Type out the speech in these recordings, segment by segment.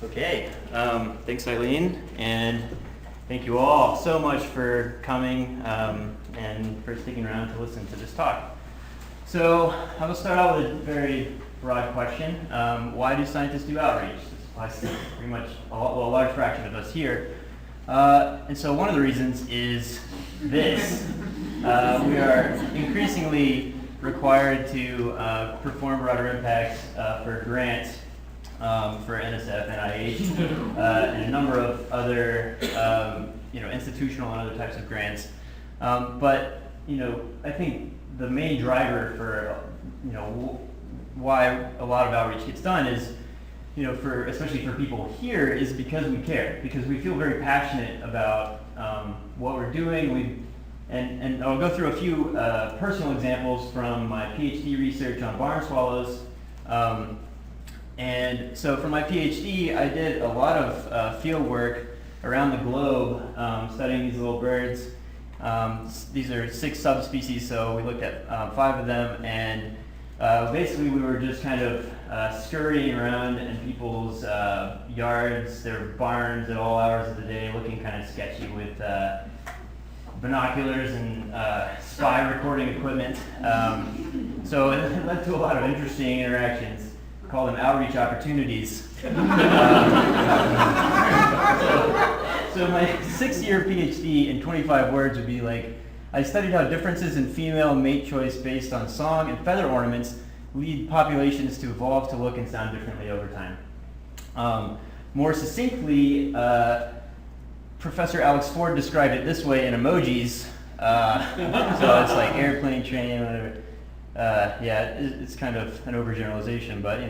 Okay, thanks Eileen, and thank you all so much for coming and for sticking around to listen to this talk. So I will start out with a very broad question. Why do scientists do outreach? This applies to pretty much a large fraction of us here. And so one of the reasons is this. We are increasingly required to perform broader impacts for grants for NSF, NIH, and a number of other institutional and other types of grants. But I think the main driver for why a lot of outreach gets done is especially for people here is because we care, because we feel very passionate about what we're doing. And I'll go through a few personal examples from my PhD research on barn swallows. And so for my PhD, I did a lot of field work around the globe studying these little birds. These are 6 subspecies, so we looked at 5 of them, and basically we were just kind of scurrying around in people's yards, their barns at all hours of the day, looking kind of sketchy with binoculars and spy recording equipment. So it led to a lot of interesting interactions. We call them outreach opportunities. So my 6-year PhD in 25 words would be like, I studied how differences in female mate choice based on song and feather ornaments lead populations to evolve to look and sound differently over time. More succinctly, Professor Alex Ford described it this way in emojis. So it's like airplane, train, whatever. It's kind of an overgeneralization, but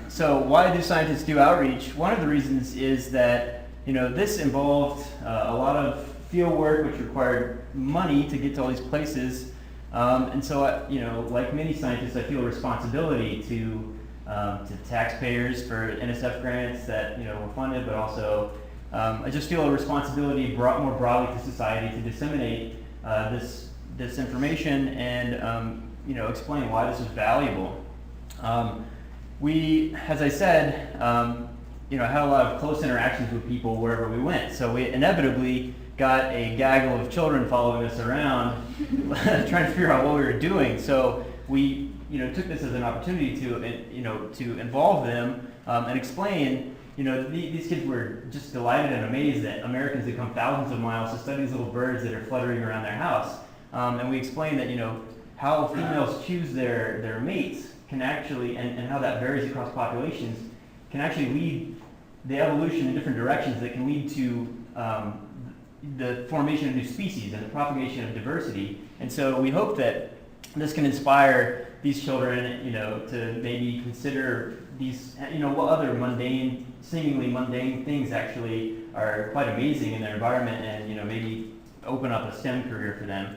So why do scientists do outreach? One of the reasons is that this involved a lot of field work, which required money to get to all these places, and so like many scientists, I feel a responsibility to taxpayers for NSF grants that were funded, but also I just feel a responsibility more broadly to society to disseminate this information and explain why this is valuable. We, as I said, had a lot of close interactions with people wherever we went. So we inevitably got a gaggle of children following us around, trying to figure out what we were doing. So we, took this as an opportunity to involve them and explain. These kids were just delighted and amazed that Americans had come thousands of miles to study these little birds that are fluttering around their house. And we explained that, how females choose their mates can actually, and how that varies across populations, can actually lead the evolution in different directions that can lead to the formation of new species and the propagation of diversity. And so we hope that this can inspire these children, to maybe consider these, what other seemingly mundane things actually are quite amazing in their environment, and maybe open up a STEM career for them.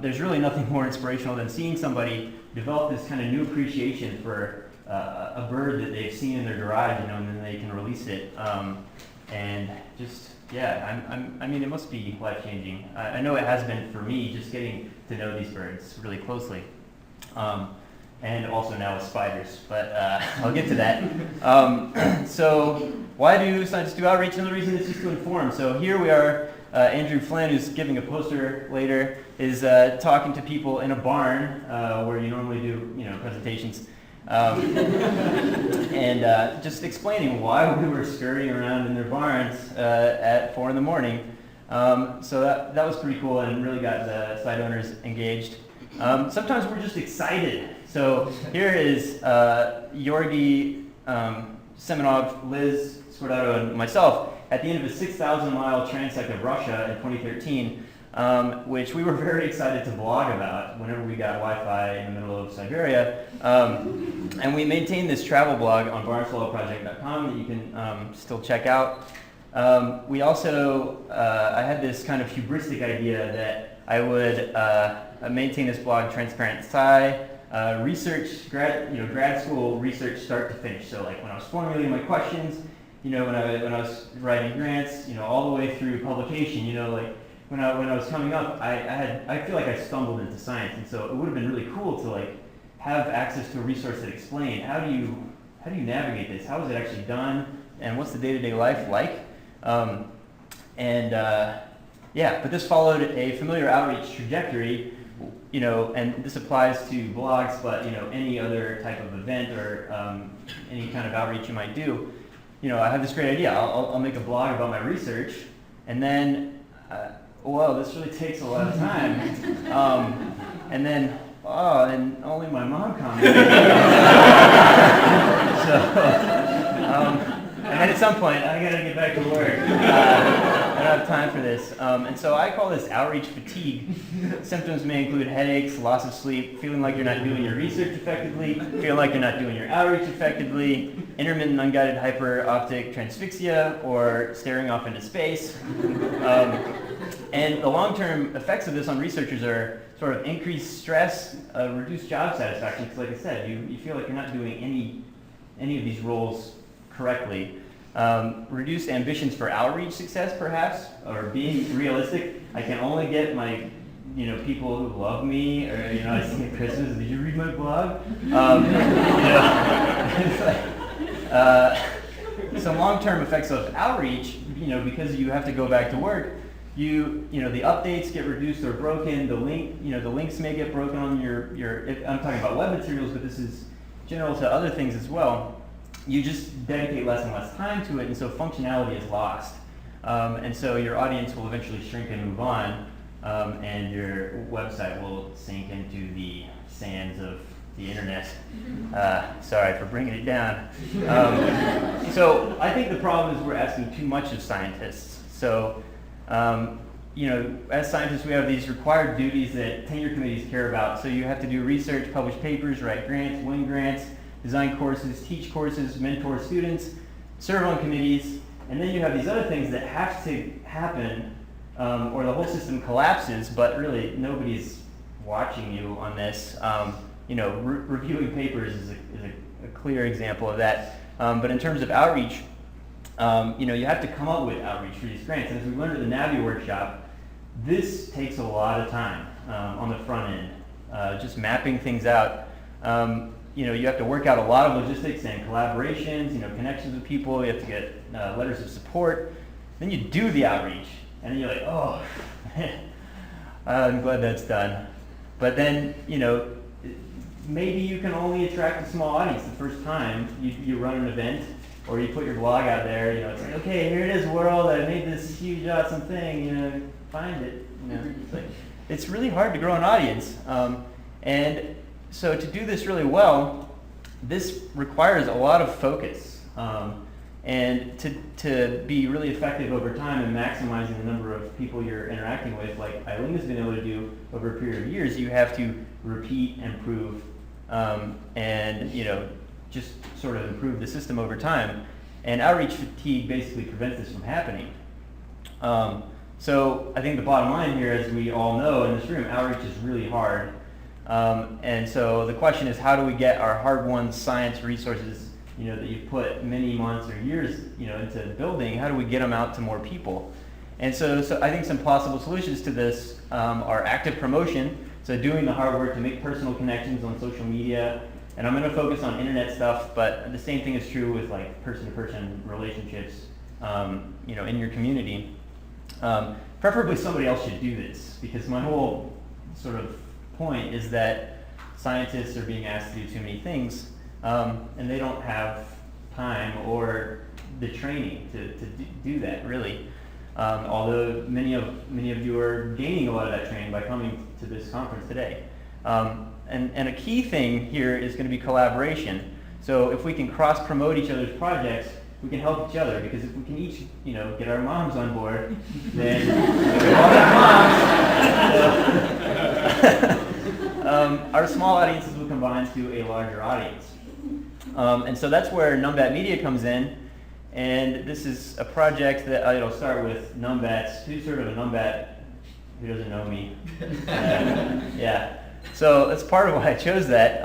There's really nothing more inspirational than seeing somebody develop this kind of new appreciation for a bird that they've seen in their garage, and then they can release it. And just, I mean, it must be life-changing. I know it has been for me, just getting to know these birds really closely. And also now with spiders, but I'll get to that. So why do scientists do outreach? And the reason is just to inform. So here we are, Andrew Flynn, who's giving a poster later, is talking to people in a barn where you normally do, presentations, and just explaining why we were scurrying around in their barns at 4 in the morning. So that was pretty cool and really got the site owners engaged. Sometimes we're just excited. So here is Georgi Semenov, Liz Scordato, and myself at the end of a 6,000-mile transect of Russia in 2013, which we were very excited to blog about whenever we got Wi-Fi in the middle of Siberia. And we maintain this travel blog on barnswallowproject.com that you can still check out. We also, I had this kind of hubristic idea that I would maintain this blog Transparent Sci, research, grad school research start to finish. So like when I was formulating my questions, when I was writing grants, all the way through publication, like when I was coming up, I feel like I stumbled into science, and so it would have been really cool to like have access to a resource that explained how do how do you navigate this? How is it actually done? And what's the day-to-day life like? But this followed a familiar outreach trajectory, and this applies to blogs, but any other type of event or any kind of outreach you might do. I have this great idea. I'll make a blog about my research, and then, this really takes a lot of time. And then, and only my mom commented. And then at some point, I gotta get back to work. I don't have time for this. And so I call this outreach fatigue. Symptoms may include headaches, loss of sleep, feeling like you're not doing your research effectively, feeling like you're not doing your outreach effectively, intermittent unguided hyperoptic transfixia, or staring off into space. And the long-term effects of this on researchers are sort of increased stress, reduced job satisfaction, because like I said, you feel like you're not doing any of these roles correctly. Reduced ambitions for outreach success, perhaps, or being realistic. I can only get my, people who love me, or I see at Christmas. Did you read my blog? Some long-term effects of outreach. Because you have to go back to work. The updates get reduced or broken. The links may get broken on your. I'm talking about web materials, but this is general to other things as well. You just dedicate less and less time to it, and so functionality is lost. And so your audience will eventually shrink and move on, and your website will sink into the sands of the internet. Sorry for bringing it down. So I think the problem is we're asking too much of scientists. So, as scientists, we have these required duties that tenure committees care about. So you have to do research, publish papers, write grants, win grants, design courses, teach courses, mentor students, serve on committees, and then you have these other things that have to happen or the whole system collapses, but really nobody's watching you on this. Reviewing papers is a clear example of that. But in terms of outreach, you have to come up with outreach for these grants. And as we learned at the Navi workshop, this takes a lot of time on the front end, just mapping things out. You have to work out a lot of logistics and collaborations, connections with people. You have to get letters of support. Then you do the outreach, and then you're like, oh, I'm glad that's done. But then, maybe you can only attract a small audience the first time you run an event, or you put your blog out there. It's like, okay, here it is, world. I made this huge, awesome thing. Find it. It's really hard to grow an audience, and so to do this really well, this requires a lot of focus. And to be really effective over time and maximizing the number of people you're interacting with, like Eileen has been able to do over a period of years, you have to repeat and prove, and just sort of improve the system over time. And outreach fatigue basically prevents this from happening. So I think the bottom line here, as we all know in this room, outreach is really hard. And so the question is, how do we get our hard-won science resources, that you've put many months or years, into building, how do we get them out to more people? And so I think some possible solutions to this are active promotion, so doing the hard work to make personal connections on social media. And I'm going to focus on internet stuff, but the same thing is true with like person-to-person relationships, in your community. Preferably somebody else should do this, because my whole sort of point is that scientists are being asked to do too many things, and they don't have time or the training to do that, really. Although many of you are gaining a lot of that training by coming to this conference today. And a key thing here is going to be collaboration. So if we can cross-promote each other's projects, we can help each other, because if we can each, get our moms on board, then we all have moms. Our small audiences will combine to a larger audience. And so that's where Numbat Media comes in. And this is a project that I'll start with Numbats. Who's heard of a Numbat? Who doesn't know me? Yeah. So that's part of why I chose that.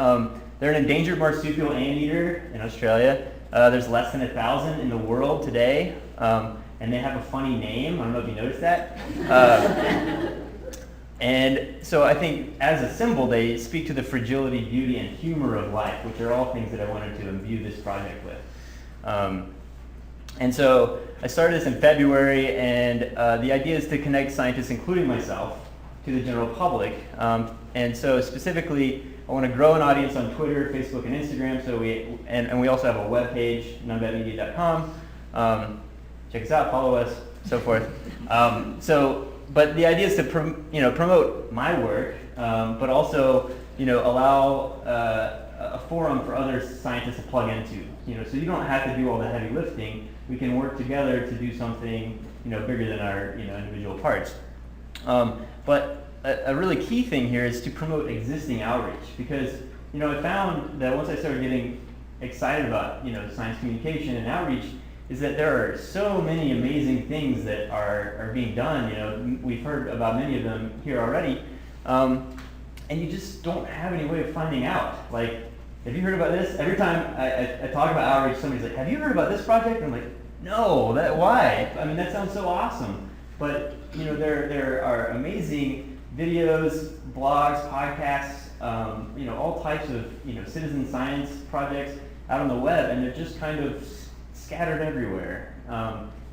They're an endangered marsupial anteater in Australia. There's less than 1,000 in the world today, and they have a funny name. I don't know if you noticed that. And so I think as a symbol, they speak to the fragility, beauty, and humor of life, which are all things that I wanted to imbue this project with. And so I started this in February, and the idea is to connect scientists, including myself, to the general public. And so specifically, I want to grow an audience on Twitter, Facebook, and Instagram. So we also have a webpage, numbatmedia.com. Check us out, follow us, so forth. But the idea is to promote my work, but also allow a forum for other scientists to plug into. So you don't have to do all the heavy lifting. We can work together to do something bigger than our individual parts. But a really key thing here is to promote existing outreach, because I found that once I started getting excited about science communication and outreach, is that there are so many amazing things that are being done. We've heard about many of them here already, and you just don't have any way of finding out. Like, have you heard about this? Every time I talk about outreach, somebody's like, have you heard about this project? I'm like, no, why? I mean, that sounds so awesome. But there are amazing videos, blogs, podcasts, all types of citizen science projects out on the web, and they're just kind of scattered everywhere.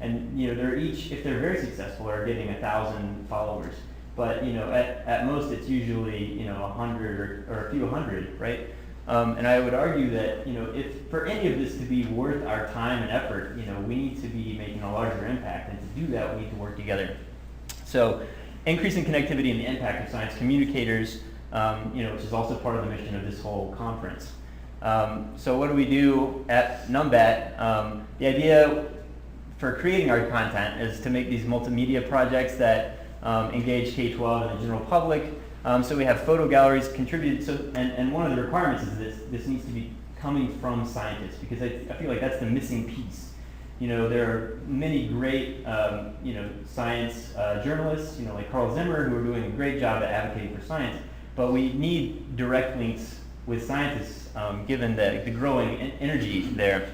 And they're each, if they're very successful, are getting 1,000 followers. But at most it's usually 100 or a few hundred, right? And I would argue that if for any of this to be worth our time and effort, we need to be making a larger impact, and to do that we need to work together. So increasing connectivity and the impact of science communicators, which is also part of the mission of this whole conference. So what do we do at Numbat? The idea for creating our content is to make these multimedia projects that engage K-12 and the general public. So we have photo galleries contributed, and one of the requirements is this needs to be coming from scientists, because I feel like that's the missing piece. There are many great science journalists, like Carl Zimmer, who are doing a great job at advocating for science, but we need direct links with scientists, given the growing energy there.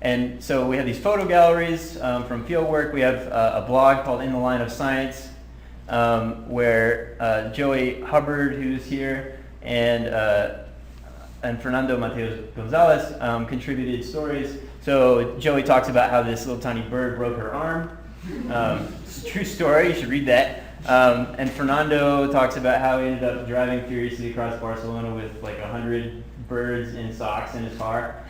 And so we have these photo galleries from fieldwork. We have a blog called In the Line of Science, where Joey Hubbard, who's here, and Fernando Mateos Gonzalez contributed stories. So Joey talks about how this little tiny bird broke her arm. It's a true story, you should read that. And Fernando talks about how he ended up driving furiously across Barcelona with like 100 birds in socks in his car.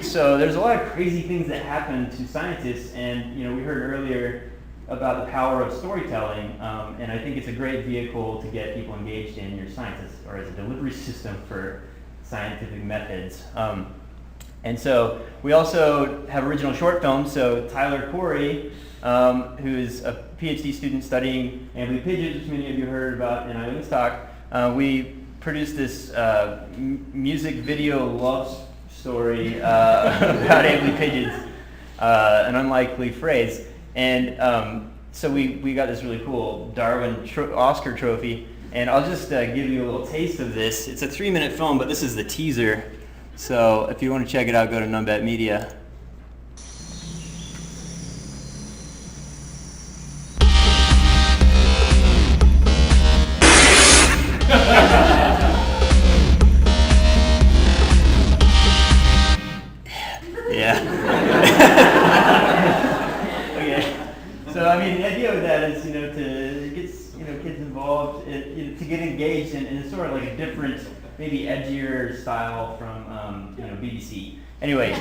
So there's a lot of crazy things that happen to scientists, and we heard earlier about the power of storytelling, and I think it's a great vehicle to get people engaged in your science, or as a delivery system for scientific methods. And so we also have original short films. So Tyler Corey, who is a PhD student studying ambly pigeons, which many of you heard about in Eileen's talk, we produced this music video love story about ambly pigeons, an unlikely phrase. And so we got this really cool Darwin Oscar trophy. And I'll just give you a little taste of this. It's a 3-minute film, but this is the teaser. So if you want to check it out, go to Numbat Media. Yeah. Okay. So I mean, the idea with that is, to get kids involved, to get engaged in sort of like a different, maybe edgier style from BBC. Anyway,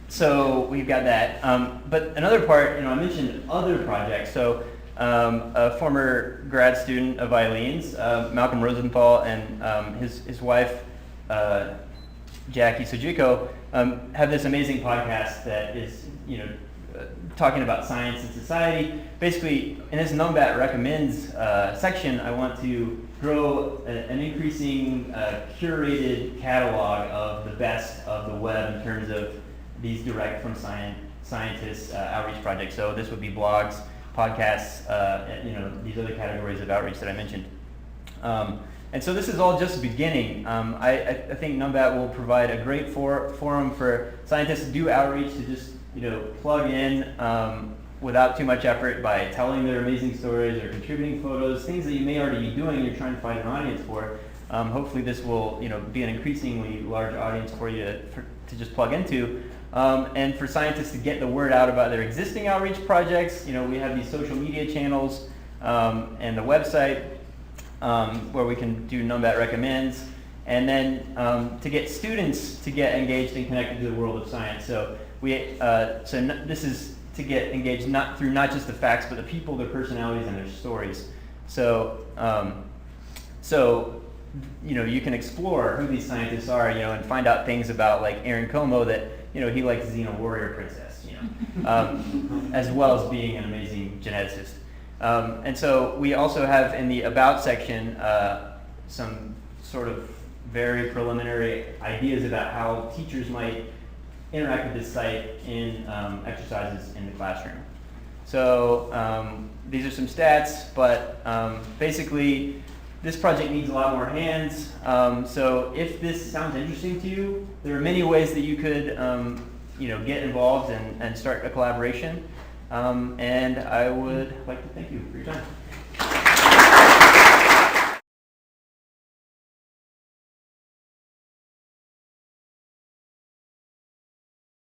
so we've got that. But another part, I mentioned other projects. So a former grad student of Eileen's, Malcolm Rosenthal, and his wife, Jackie Sojiko, have this amazing podcast that is, talking about science and society. Basically, in this Numbat Recommends section, I want to grow an increasing curated catalog of the best of the web in terms of these direct from scientists outreach projects. So this would be blogs, podcasts, these other categories of outreach that I mentioned. And so this is all just beginning. I think Numbat will provide a great forum for scientists to do outreach, to just plug in without too much effort by telling their amazing stories or contributing photos, things that you may already be doing, you're trying to find an audience for. Hopefully this will be an increasingly large audience for you to just plug into. And for scientists to get the word out about their existing outreach projects, we have these social media channels and the website where we can do Numbat Recommends. And then to get students to get engaged and connected to the world of science. So this is to get engaged not just the facts, but the people, their personalities, and their stories. So you can explore who these scientists are, and find out things about like Aaron Como that he likes Xena Warrior Princess, as well as being an amazing geneticist. And so we also have in the About section some sort of very preliminary ideas about how teachers might interact with this site in exercises in the classroom. So these are some stats, but basically this project needs a lot more hands. So if this sounds interesting to you, there are many ways that you could get involved and start a collaboration. And I would like to thank you for your time.